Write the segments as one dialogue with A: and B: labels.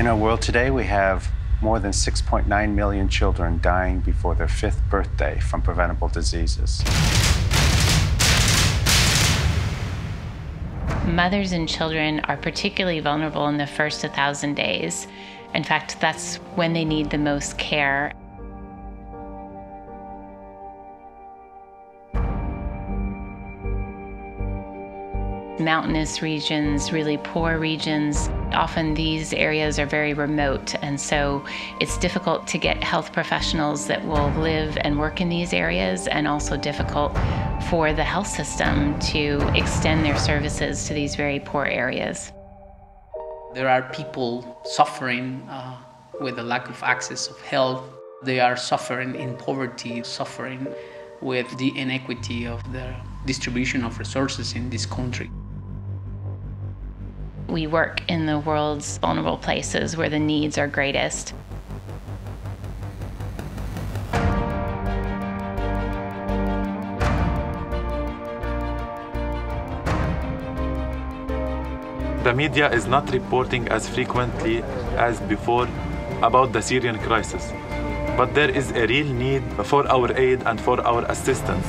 A: In our world today, we have more than 6.9 million children dying before their 5th birthday from preventable diseases.
B: Mothers and children are particularly vulnerable in the first 1,000 days. In fact, that's when they need the most care. Mountainous regions, really poor regions, often these areas are very remote, and so it's difficult to get health professionals that will live and work in these areas, and also difficult for the health system to extend their services to these very poor areas.
C: There are people suffering with a lack of access of health. They are suffering in poverty, suffering with the inequity of the distribution of resources in this country.
B: We work in the world's vulnerable places where the needs are greatest.
D: The media is not reporting as frequently as before about the Syrian crisis, but there is a real need for our aid and for our assistance.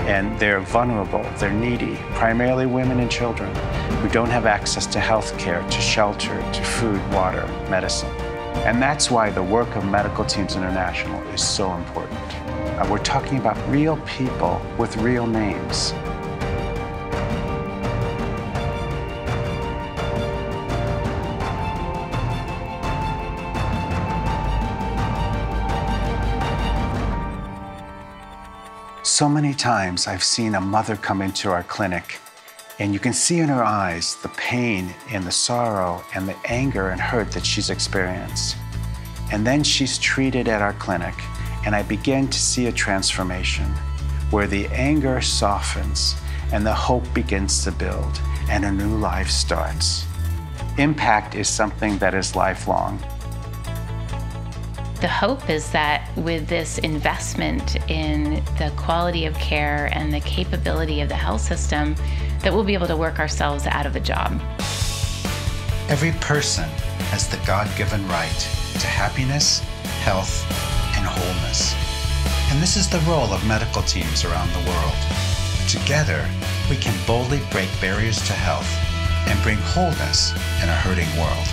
A: And they're vulnerable, they're needy, primarily women and children who don't have access to health care, to shelter, to food, water, medicine. And that's why the work of Medical Teams International is so important. We're talking about real people with real names. So many times I've seen a mother come into our clinic, and you can see in her eyes the pain and the sorrow and the anger and hurt that she's experienced. And then she's treated at our clinic, and I begin to see a transformation where the anger softens and the hope begins to build and a new life starts. Impact is something that is lifelong.
B: The hope is that with this investment in the quality of care and the capability of the health system, that we'll be able to work ourselves out of a job.
A: Every person has the God-given right to happiness, health, and wholeness. And this is the role of medical teams around the world. Together, we can boldly break barriers to health and bring wholeness in a hurting world.